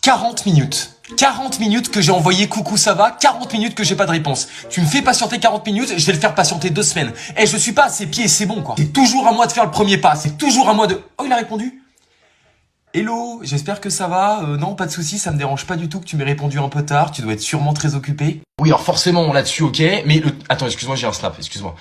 40 minutes. 40 minutes que j'ai envoyé coucou ça va, 40 minutes que j'ai pas de réponse. Tu me fais patienter 40 minutes, je vais le faire patienter 2 semaines. Eh, je suis pas à ses pieds, c'est bon quoi. C'est toujours à moi de faire le premier pas, c'est toujours à moi de... Oh, il a répondu. Hello, j'espère que ça va. Non, pas de soucis, ça me dérange pas du tout que tu m'aies répondu un peu tard, tu dois être sûrement très occupé. Oui, alors forcément, là-dessus, ok, mais le... Attends, excuse-moi, j'ai un snap, excuse-moi.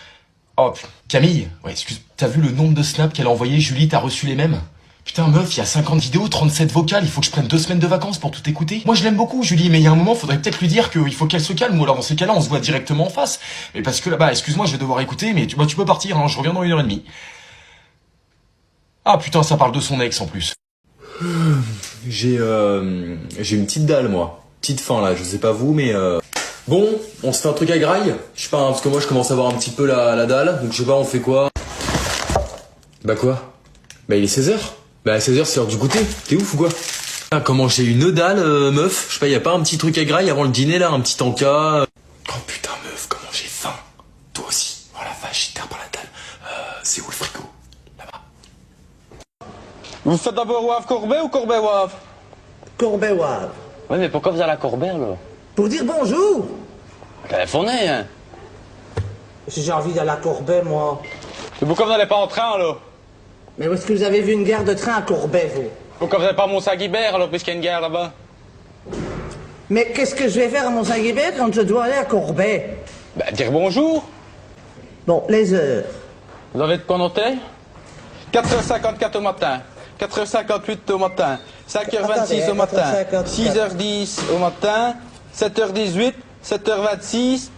Oh, Camille, ouais, t'as vu le nombre de snaps qu'elle a envoyé, Julie, t'as reçu les mêmes? Putain, meuf, il y a 50 vidéos, 37 vocales, il faut que je prenne 2 semaines de vacances pour tout écouter. Moi, je l'aime beaucoup, Julie, mais il y a un moment, faudrait peut-être lui dire qu'il faut qu'elle se calme, ou alors dans ces cas-là, on se voit directement en face. Mais parce que là-bas, excuse-moi, je vais devoir écouter, mais tu peux partir, hein, je reviens dans 1h30. Ah putain, ça parle de son ex en plus. J'ai une petite dalle, moi. Petite faim, là, je sais pas vous, mais Bon, on se fait un truc à graille? Je sais pas, hein, parce que moi, je commence à avoir un petit peu la dalle, donc je sais pas, on fait quoi? Bah quoi? Bah il est 16h. Bah 16h, c'est l'heure du goûter. T'es ouf ou quoi? Ah, comment j'ai une dalle, meuf? Je sais pas, y a pas un petit truc à graille avant le dîner, là? Un petit encas? Oh putain, meuf, comment j'ai faim. Toi aussi. Oh la vache, j'ai par la dalle. C'est où le frigo? Là-bas. Vous faites d'abord Wave Courbet ou Courbet Wave? Courbet Wave. Oui, mais pourquoi vous allez à Corbert, là? Pour dire bonjour. Téléphonez, hein. Si j'ai envie d'aller à Courbet, moi. Et pourquoi vous n'allez pas en train, là? Mais où est-ce que vous avez vu une gare de train à Courbet, vous? Pourquoi vous n'allez pas à Mont-Saint-Guibert, alors, puisqu'il y a une gare là-bas? Mais qu'est-ce que je vais faire à Mont-Saint-Guibert quand je dois aller à Courbet? Ben, dire bonjour. Bon, les heures. Vous avez de quoi noter? 4h54 au matin, 4h58 au matin, 5h26 au matin, 6h10 au matin, 7h18, 7h26,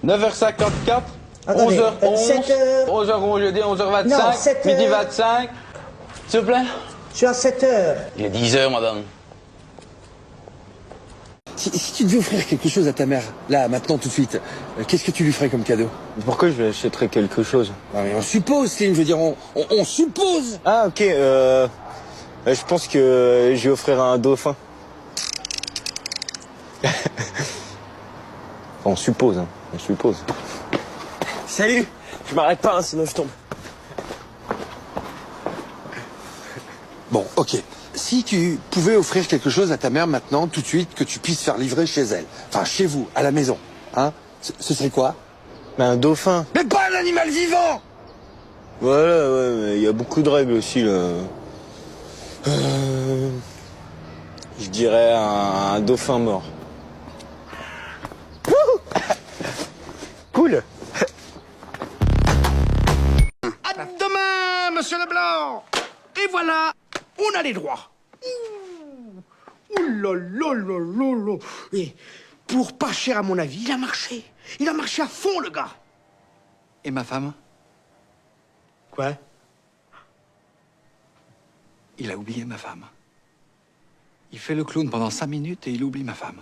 9h54, Attendez, 11h11, 7h... 11h11, je dis 11h25, Non, 7h. midi 25. S'il vous plaît? Je suis à 7 heures. Il est 10h, madame. Si tu devais offrir quelque chose à ta mère, là, maintenant, tout de suite, qu'est-ce que tu lui ferais comme cadeau? Pourquoi je lui achèterais quelque chose? Non mais on suppose, Slim, je veux dire, on suppose. Ah ok, je pense que je lui offrirais un dauphin. On suppose, hein, on suppose. Salut. Je m'arrête pas, hein, sinon je tombe. Bon, ok. Si tu pouvais offrir quelque chose à ta mère maintenant, tout de suite, que tu puisses faire livrer chez elle, enfin chez vous, à la maison, hein, ce serait quoi? Mais un dauphin. Mais pas un animal vivant! Voilà, ouais, mais il y a beaucoup de règles aussi, là. Je dirais un dauphin mort. Cool. À demain, monsieur Leblanc. Et voilà, on a les droits. Ouh là là là là là. Et pour pas cher, à mon avis, il a marché. Il a marché à fond, le gars. Et ma femme? Quoi? Il a oublié ma femme. Il fait le clown pendant 5 minutes et il oublie ma femme.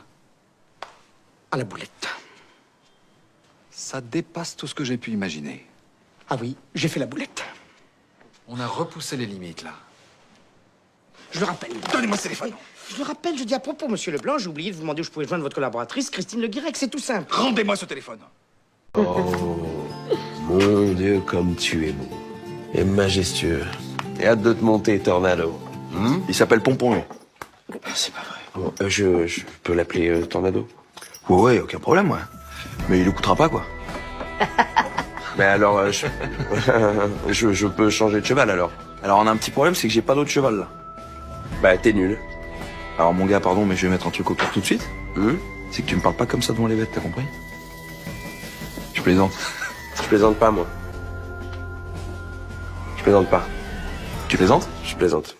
À la boulette. Ça dépasse tout ce que j'ai pu imaginer. Ah oui, j'ai fait la boulette. On a repoussé les limites, là. Je le rappelle, donnez-moi ce téléphone. Je le rappelle, je dis à propos, monsieur Leblanc, j'ai oublié de vous demander où je pouvais joindre votre collaboratrice, Christine Le Guirec, c'est tout simple. Rendez-moi ce téléphone. Oh, mon Dieu, comme tu es beau. Et majestueux. Et hâte de te monter, Tornado. Il s'appelle Pompon, lui. C'est pas vrai. Bon, je peux l'appeler Tornado? Ouais, aucun problème, ouais. Mais il écoutera pas, quoi. Mais alors, je peux changer de cheval, alors? Alors, on a un petit problème, c'est que j'ai pas d'autre cheval, là. Bah, t'es nul. Alors, mon gars, pardon, mais je vais mettre un truc au clair tout de suite. C'est que tu me parles pas comme ça devant les bêtes, t'as compris? Je plaisante. Je plaisante pas, moi. Je plaisante pas. Tu plaisantes? Je plaisante.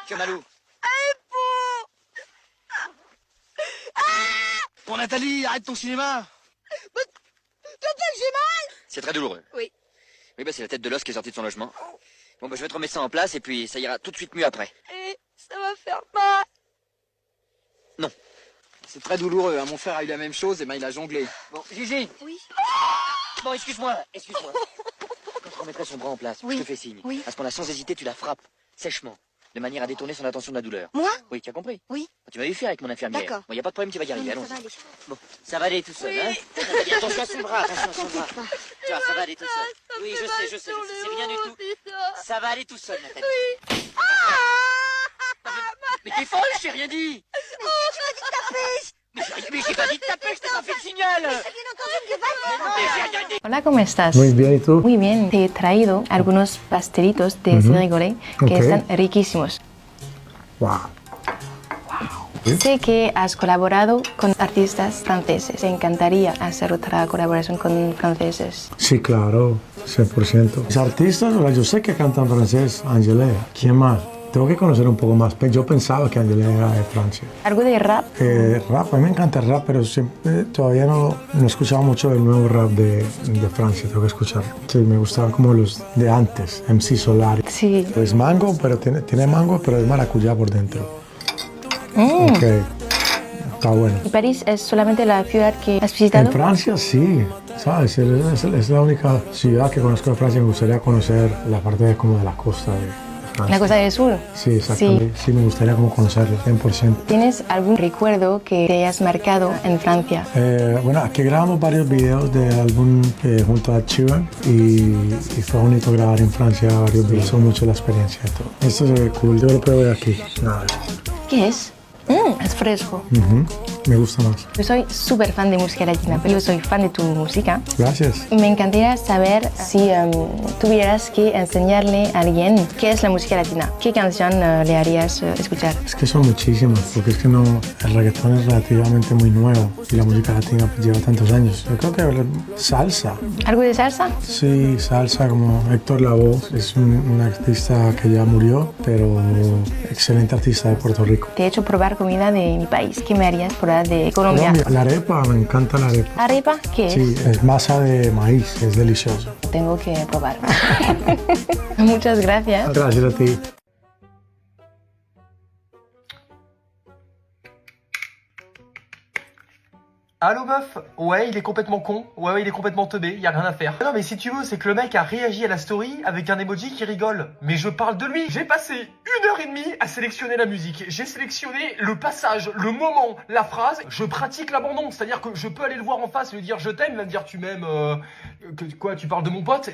Tu as mal où? Bon, Nathalie, arrête ton cinéma. J'ai mal. C'est très douloureux. Oui. Oui, bah c'est la tête de l'os qui est sortie de son logement. Bon, bah je vais te remettre ça en place et puis ça ira tout de suite mieux après. Et ça va faire mal. Non. C'est très douloureux, hein. Mon frère a eu la même chose, et ben il a jonglé. Bon, Gigi. Oui. Bon, excuse-moi. Quand tu remettrais son bras en place, Oui. je te fais signe. Oui. À ce moment-là, sans hésiter, tu la frappes sèchement, de manière à détourner son attention de la douleur. Moi? Oui, tu as compris? Oui. Tu m'avais fait avec mon infirmière. D'accord. Bon, y a pas de problème, tu vas y arriver. Non, Allons. ça va aller. Bon, ça va aller tout seul, Oui. hein? Nathalie, attention à son bras, attention à son bras. T'inquiète pas. Tu vois, ça va aller tout seul. Oui, je sais, c'est rien du tout. Ça va aller tout seul, Nathalie. Oui. Mais t'es folle, j'ai rien dit. Oh, tu m'as dit de taper. Mais j'ai pas dit de taper, je t'ai pas fait le signal. J'ai bien entendu que vas-y. Hola, ¿cómo estás? Muy bien, ¿y tú? Muy bien. Te he traído algunos pastelitos de Sirigoré que Ok. están riquísimos. Wow. Sé que has colaborado con artistas franceses. Te encantaría hacer otra colaboración con franceses. Sí, claro, 100%. Los artistas, ahora yo sé que cantan francés, Angèle. ¿Quién más? Tengo que conocer un poco más. Yo pensaba que Angèle era de Francia. ¿Algo de rap? Rap, a mí me encanta el rap, pero todavía no he escuchado mucho del nuevo rap de Francia. Tengo que escuchar. Sí, me gustaban como los de antes, MC Solar. Sí. Es mango, pero tiene mango, pero es maracuyá por dentro. Ok, está bueno. ¿Y París es solamente la ciudad que has visitado? En Francia sí, ¿sabes? Es la única ciudad que conozco de Francia. Me gustaría conocer la parte como de la costa de Francia. ¿La Costa del Sur? Sí, exactamente. Sí, me gustaría como conocerlo, 100%. ¿Tienes algún recuerdo que te hayas marcado en Francia? Bueno, aquí grabamos varios videos del álbum junto a Chivan y fue bonito grabar en Francia varios videos. Me gustó mucho la experiencia y todo. Esto se ve cool, yo lo pruebo aquí. Nada. ¿Qué es? Es fresco. Me gusta más. Yo soy súper fan de música latina, pero yo soy fan de tu música. Gracias. Me encantaría saber si tuvieras que enseñarle a alguien qué es la música latina. ¿Qué canción le harías escuchar? Es que son muchísimas, porque es que no, el reggaetón es relativamente muy nuevo y la música latina pues, lleva tantos años. Yo creo que salsa. ¿Algo de salsa? Sí, salsa como Héctor Lavoe, es un artista que ya murió, pero excelente artista de Puerto Rico. Te he hecho probar comida de mi país. ¿Qué me harías probar de Colombia? La arepa, me encanta la arepa. ¿Arepa? ¿Qué es? Sí, es masa de maíz, es delicioso. Tengo que probar. Muchas gracias. Gracias a ti. Allô meuf? Ouais, il est complètement con. Ouais, il est complètement teubé, y a rien à faire. Non mais si tu veux, c'est que le mec a réagi à la story avec un emoji qui rigole. Mais je parle de lui. J'ai passé 1h30 à sélectionner la musique. J'ai sélectionné le passage, le moment, la phrase. Je pratique l'abandon, c'est-à-dire que je peux aller le voir en face, lui dire je t'aime, il va me dire tu m'aimes, quoi, tu parles de mon pote.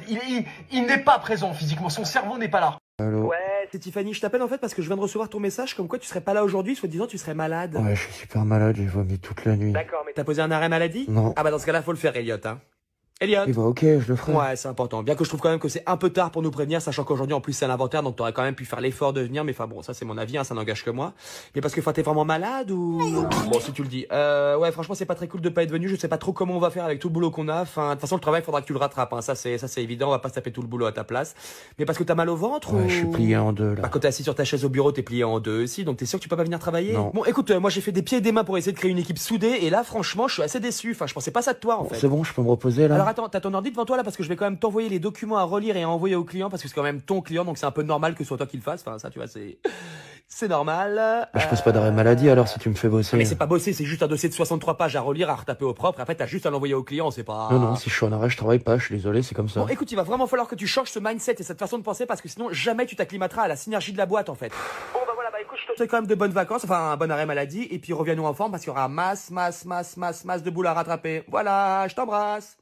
Il n'est pas présent physiquement, son cerveau n'est pas là. Allô? Ouais, c'est Tiffany, je t'appelle en fait parce que je viens de recevoir ton message comme quoi tu serais pas là aujourd'hui, soit disant tu serais malade. Ouais, je suis super malade, j'ai vomi toute la nuit. D'accord, mais t'as posé un arrêt maladie? Non. Ah bah dans ce cas-là, faut le faire, Elliot, hein. Elliot. Eh bah ok, je le ferai. Ouais, c'est important. Bien que je trouve quand même que c'est un peu tard pour nous prévenir, sachant qu'aujourd'hui en plus c'est l'inventaire, donc t'aurais quand même pu faire l'effort de venir, mais enfin bon, ça c'est mon avis, hein, ça n'engage que moi. Mais parce que enfin t'es vraiment malade ou... Bon, si tu le dis. Ouais, franchement c'est pas très cool de pas être venu, je sais pas trop comment on va faire avec tout le boulot qu'on a. Enfin, de toute façon le travail faudra que tu le rattrapes, hein. Ça c'est évident, on va pas se taper tout le boulot à ta place. Mais parce que t'as mal au ventre Ouais, ou... je suis plié en deux là. Bah quand t'es assis sur ta chaise au bureau, t'es plié en deux aussi, donc t'es sûr que tu peux pas venir travailler? Non. Bon écoute, moi j'ai fait des pieds et des mains pour essayer de créer une équipe soudée, et là franchement je suis assez déçu, enfin je pensais pas ça de toi en fait. C'est bon, je peux me reposer là? Alors attends, t'as ton ordi devant toi là parce que je vais quand même t'envoyer les documents à relire et à envoyer au client parce que c'est quand même ton client donc c'est un peu normal que ce soit toi qui le fasse. Enfin ça tu vois c'est normal. Bah, je pose pas d'arrêt maladie alors si tu me fais bosser. Mais c'est pas bosser, c'est juste un dossier de 63 pages à relire, à retaper au propre. Après t'as juste à l'envoyer au client, c'est pas... Non, si je suis en arrêt, je travaille pas, je suis désolé, c'est comme ça. Bon écoute, il va vraiment falloir que tu changes ce mindset et cette façon de penser parce que sinon jamais tu t'acclimateras à la synergie de la boîte en fait. Bon bah voilà, bah écoute, je te souhaite quand même de bonnes vacances, enfin un bon arrêt maladie et puis reviens-nous en forme parce qu'il y aura masse de boules à rattraper. Voilà, je t'embrasse.